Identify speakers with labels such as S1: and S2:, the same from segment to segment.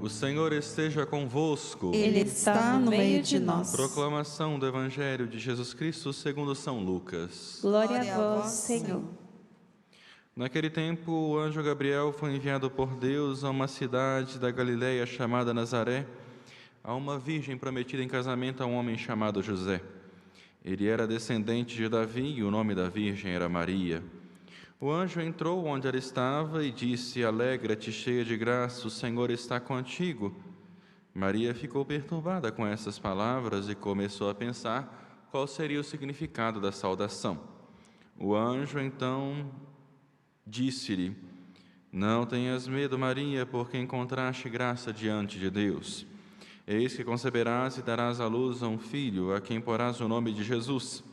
S1: O Senhor esteja convosco.
S2: Ele está no meio de nós.
S1: Proclamação do Evangelho de Jesus Cristo segundo São Lucas.
S2: Glória a vós, Senhor.
S1: Naquele tempo, o anjo Gabriel foi enviado por Deus a uma cidade da Galiléia chamada Nazaré, a uma virgem prometida em casamento a um homem chamado José. Ele era descendente de Davi e o nome da virgem era Maria. O anjo entrou onde ela estava e disse: Alegra-te, cheia de graça, o Senhor está contigo. Maria ficou perturbada com essas palavras e começou a pensar qual seria o significado da saudação. O anjo então disse-lhe: Não tenhas medo, Maria, porque encontraste graça diante de Deus. Eis que conceberás e darás à luz a um filho, a quem porás o nome de Jesus.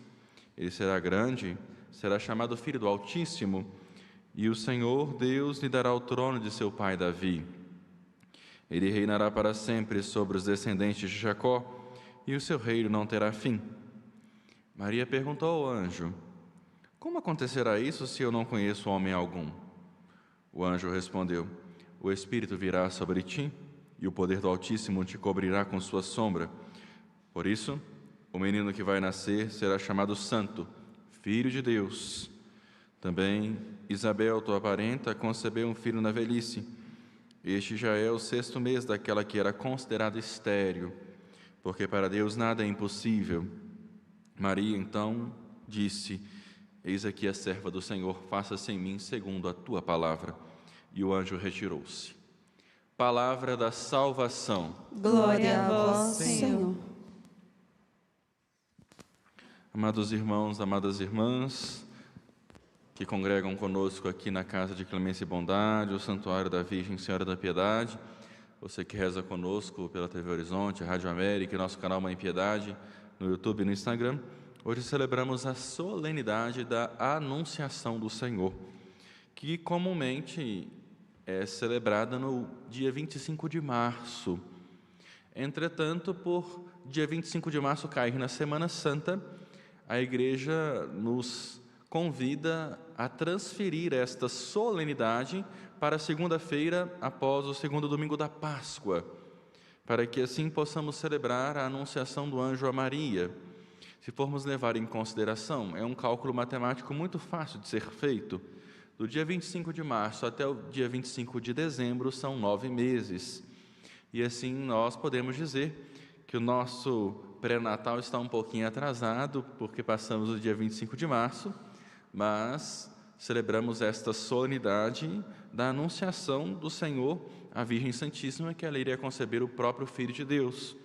S1: Ele será grande, será chamado Filho do Altíssimo, e o Senhor Deus lhe dará o trono de seu pai Davi. Ele reinará para sempre sobre os descendentes de Jacó, e o seu reino não terá fim. Maria perguntou ao anjo: Como acontecerá isso se eu não conheço homem algum? O anjo respondeu: O Espírito virá sobre ti, e o poder do Altíssimo te cobrirá com sua sombra. Por isso, o menino que vai nascer será chamado Santo, Filho de Deus. Também Isabel, tua parenta, concebeu um filho na velhice. Este já é o 6º mês daquela que era considerada estéril, porque para Deus nada é impossível. Maria, então, disse: Eis aqui a serva do Senhor, faça-se em mim segundo a tua palavra. E o anjo retirou-se. Palavra da salvação.
S2: Glória a vós, Senhor.
S1: Amados irmãos, amadas irmãs, que congregam conosco aqui na Casa de Clemência e Bondade, o Santuário da Virgem Senhora da Piedade, você que reza conosco pela TV Horizonte, a Rádio América e nosso canal Mãe Piedade, no YouTube e no Instagram, hoje celebramos a solenidade da Anunciação do Senhor, que comumente é celebrada no dia 25 de março. Entretanto, por dia 25 de março cair na Semana Santa, a Igreja nos convida a transferir esta solenidade para segunda-feira após o segundo domingo da Páscoa, para que assim possamos celebrar a anunciação do anjo a Maria. Se formos levar em consideração, é um cálculo matemático muito fácil de ser feito. Do dia 25 de março até o dia 25 de dezembro são 9 meses. E assim nós podemos dizer que o nosso pré-natal está um pouquinho atrasado, porque passamos o dia 25 de março, mas celebramos esta solenidade da anunciação do Senhor à Virgem Santíssima, que ela iria conceber o próprio Filho de Deus.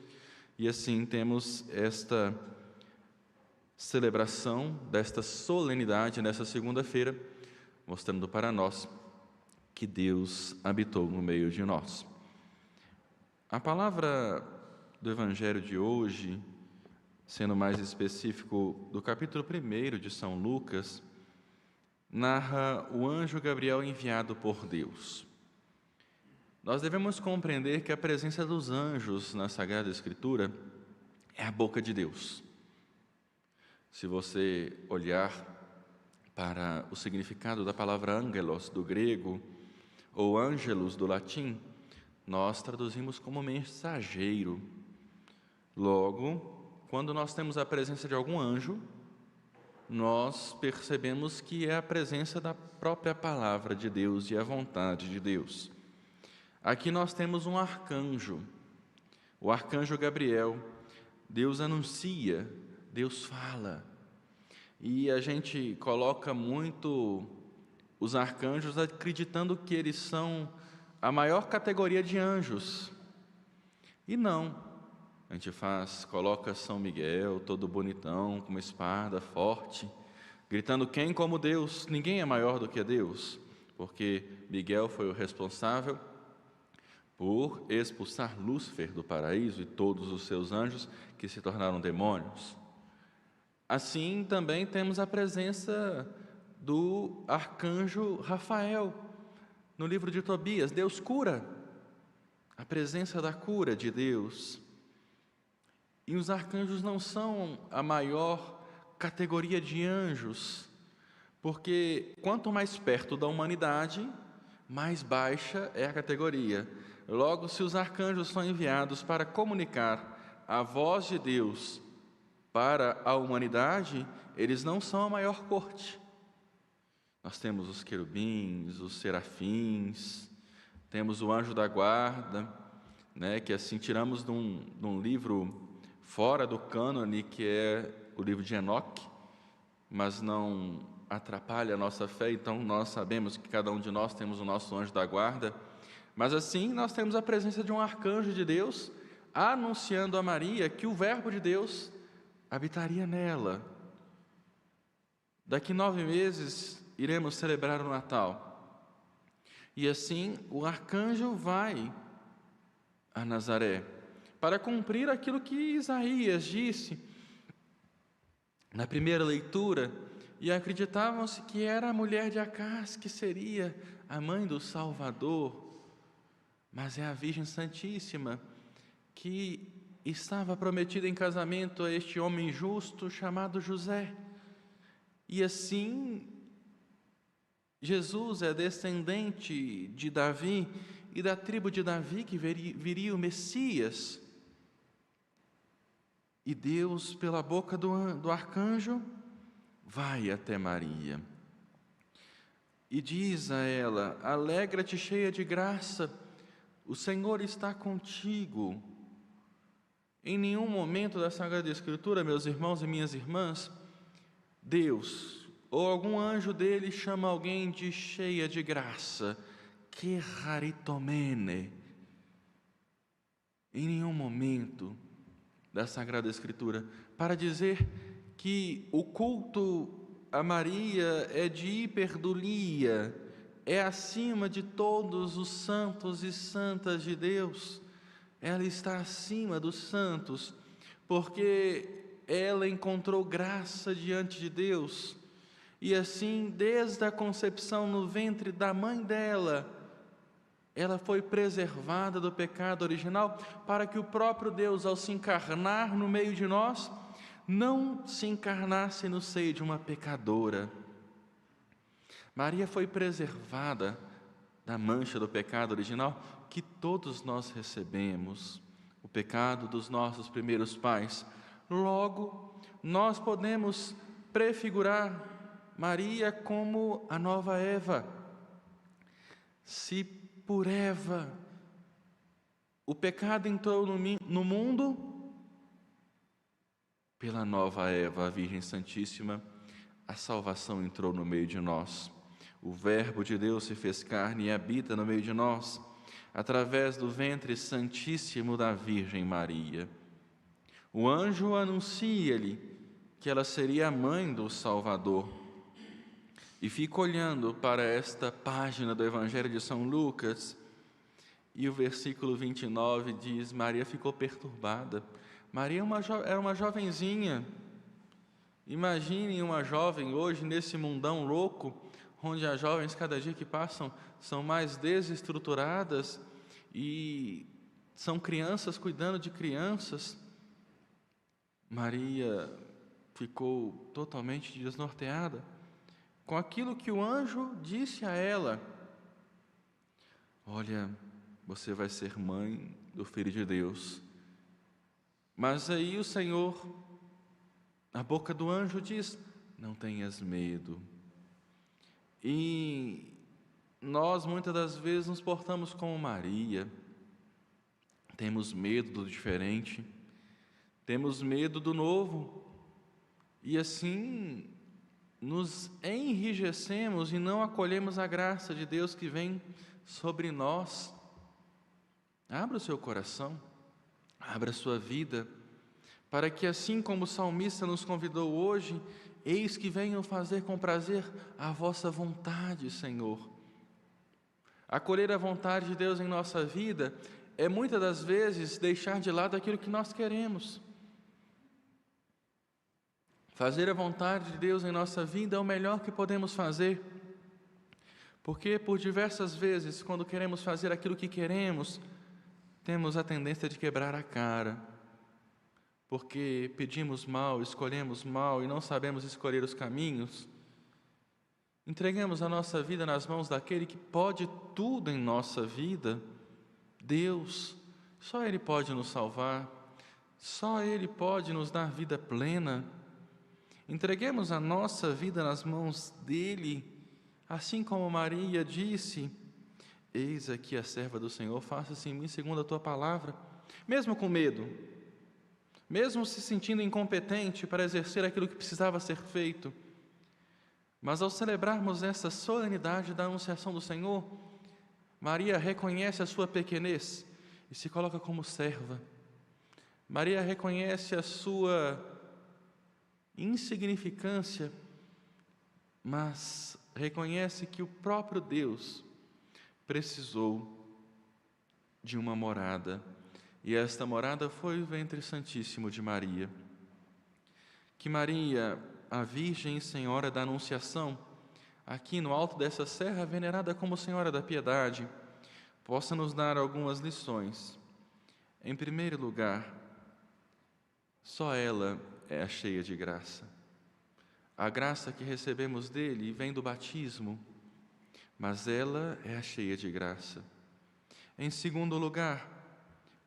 S1: E assim temos esta celebração desta solenidade nessa segunda-feira, mostrando para nós que Deus habitou no meio de nós. A palavra do Evangelho de hoje, sendo mais específico do capítulo 1 de São Lucas, narra o anjo Gabriel enviado por Deus. Nós devemos compreender que a presença dos anjos na Sagrada Escritura é a boca de Deus. Se você olhar para o significado da palavra angelos, do grego, ou angelus, do latim, nós traduzimos como mensageiro. Logo, quando nós temos a presença de algum anjo, nós percebemos que é a presença da própria palavra de Deus e a vontade de Deus. Aqui nós temos um arcanjo, o arcanjo Gabriel. Deus anuncia, Deus fala. E a gente coloca muito os arcanjos acreditando que eles são a maior categoria de anjos. E não. A gente coloca São Miguel, todo bonitão, com uma espada forte, gritando: quem como Deus? Ninguém é maior do que Deus, porque Miguel foi o responsável por expulsar Lúcifer do paraíso e todos os seus anjos que se tornaram demônios. Assim também temos a presença do arcanjo Rafael. No livro de Tobias, Deus cura, a presença da cura de Deus. E os arcanjos não são a maior categoria de anjos, porque quanto mais perto da humanidade, mais baixa é a categoria. Logo, se os arcanjos são enviados para comunicar a voz de Deus para a humanidade, eles não são a maior corte. Nós temos os querubins, os serafins, temos o anjo da guarda, né, que assim tiramos de um livro fora do cânone, que é o livro de Enoque, mas não atrapalha a nossa fé, então nós sabemos que cada um de nós temos o nosso anjo da guarda, mas assim nós temos a presença de um arcanjo de Deus, anunciando a Maria que o Verbo de Deus habitaria nela. Daqui 9 meses iremos celebrar o Natal, e assim o arcanjo vai a Nazaré, para cumprir aquilo que Isaías disse na primeira leitura, e acreditavam-se que era a mulher de Acás que seria a mãe do Salvador, mas é a Virgem Santíssima que estava prometida em casamento a este homem justo chamado José. E assim, Jesus é descendente de Davi, e da tribo de Davi que viria o Messias. E Deus, pela boca do arcanjo, vai até Maria e diz a ela: alegra-te, cheia de graça, o Senhor está contigo. Em nenhum momento da Sagrada Escritura, meus irmãos e minhas irmãs, Deus ou algum anjo dele chama alguém de cheia de graça, que charitomene. Em nenhum momento da Sagrada Escritura, para dizer que o culto a Maria é de hiperdulia, é acima de todos os santos e santas de Deus. Ela está acima dos santos, porque ela encontrou graça diante de Deus, e assim, desde a concepção no ventre da mãe dela, ela foi preservada do pecado original, para que o próprio Deus, ao se encarnar no meio de nós, não se encarnasse no seio de uma pecadora. Maria foi preservada da mancha do pecado original que todos nós recebemos, o pecado dos nossos primeiros pais. Logo, nós podemos prefigurar Maria como a nova Eva. Se por Eva o pecado entrou no mundo, pela nova Eva, a Virgem Santíssima, a salvação entrou no meio de nós. O Verbo de Deus se fez carne e habita no meio de nós, através do ventre santíssimo da Virgem Maria. O anjo anuncia-lhe que ela seria a mãe do Salvador. E fico olhando para esta página do Evangelho de São Lucas, e o versículo 29 diz: Maria ficou perturbada. Maria era uma jovenzinha. Imaginem uma jovem hoje nesse mundão louco, onde as jovens cada dia que passam são mais desestruturadas e são crianças cuidando de crianças. Maria ficou totalmente desnorteada com aquilo que o anjo disse a ela: olha, você vai ser mãe do Filho de Deus. Mas aí o Senhor, na boca do anjo, diz: não tenhas medo. E nós muitas das vezes nos portamos como Maria, temos medo do diferente, temos medo do novo, e assim nos enrijecemos e não acolhemos a graça de Deus que vem sobre nós. Abra o seu coração, abra a sua vida, para que assim como o salmista nos convidou hoje, eis que venham fazer com prazer a vossa vontade, Senhor. Acolher a vontade de Deus em nossa vida é muitas das vezes deixar de lado aquilo que nós queremos. Fazer a vontade de Deus em nossa vida é o melhor que podemos fazer, porque por diversas vezes, quando queremos fazer aquilo que queremos, temos a tendência de quebrar a cara, porque pedimos mal, escolhemos mal e não sabemos escolher os caminhos. Entregamos a nossa vida nas mãos daquele que pode tudo em nossa vida, Deus, só Ele pode nos salvar, só Ele pode nos dar vida plena. Entreguemos a nossa vida nas mãos dEle, assim como Maria disse: eis aqui a serva do Senhor, faça-se em mim segundo a tua palavra. Mesmo com medo, mesmo se sentindo incompetente para exercer aquilo que precisava ser feito, mas ao celebrarmos essa solenidade da anunciação do Senhor, Maria reconhece a sua pequenez e se coloca como serva. Maria reconhece a sua insignificância, mas reconhece que o próprio Deus precisou de uma morada, e esta morada foi o ventre santíssimo de Maria. Que Maria, a Virgem Senhora da Anunciação, aqui no alto dessa serra, venerada como Senhora da Piedade, possa nos dar algumas lições. Em primeiro lugar, só ela é a cheia de graça. A graça que recebemos dele vem do batismo, mas ela é a cheia de graça. Em segundo lugar,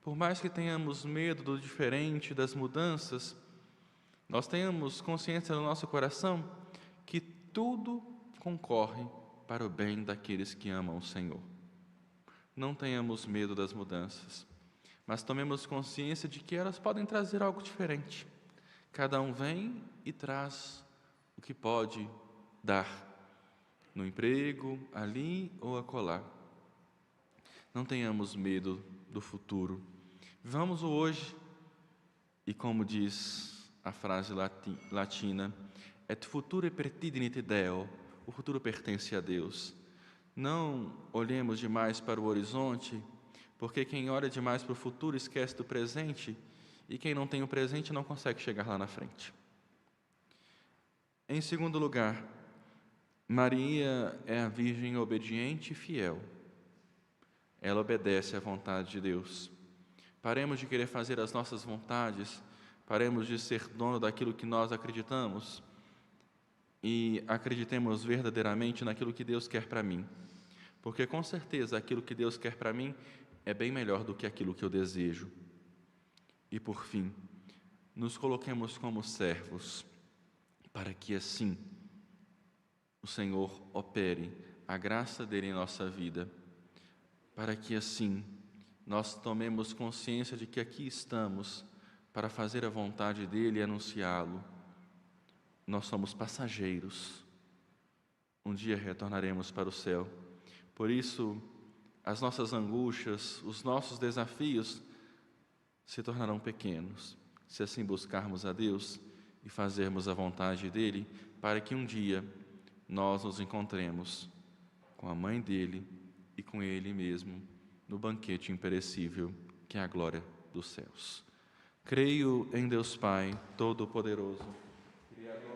S1: por mais que tenhamos medo do diferente, das mudanças, nós tenhamos consciência no nosso coração que tudo concorre para o bem daqueles que amam o Senhor. Não tenhamos medo das mudanças, mas tomemos consciência de que elas podem trazer algo diferente. Cada um vem e traz o que pode dar, no emprego, ali ou acolá. Não tenhamos medo do futuro. Vivamos o hoje e, como diz a frase latina, et future pertidit Deo, o futuro pertence a Deus. Não olhemos demais para o horizonte, porque quem olha demais para o futuro esquece do presente, e quem não tem o presente não consegue chegar lá na frente. Em segundo lugar, Maria é a Virgem obediente e fiel. Ela obedece à vontade de Deus. Paremos de querer fazer as nossas vontades, paremos de ser dono daquilo que nós acreditamos e acreditemos verdadeiramente naquilo que Deus quer para mim. Porque com certeza aquilo que Deus quer para mim é bem melhor do que aquilo que eu desejo. E por fim, nos coloquemos como servos, para que assim o Senhor opere a graça dele em nossa vida, para que assim nós tomemos consciência de que aqui estamos para fazer a vontade dele e anunciá-lo. Nós somos passageiros, um dia retornaremos para o céu. Por isso, as nossas angústias, os nossos desafios se tornarão pequenos, se assim buscarmos a Deus e fazermos a vontade dele, para que um dia nós nos encontremos com a mãe dele e com ele mesmo no banquete imperecível, que é a glória dos céus. Creio em Deus Pai Todo-Poderoso, Criador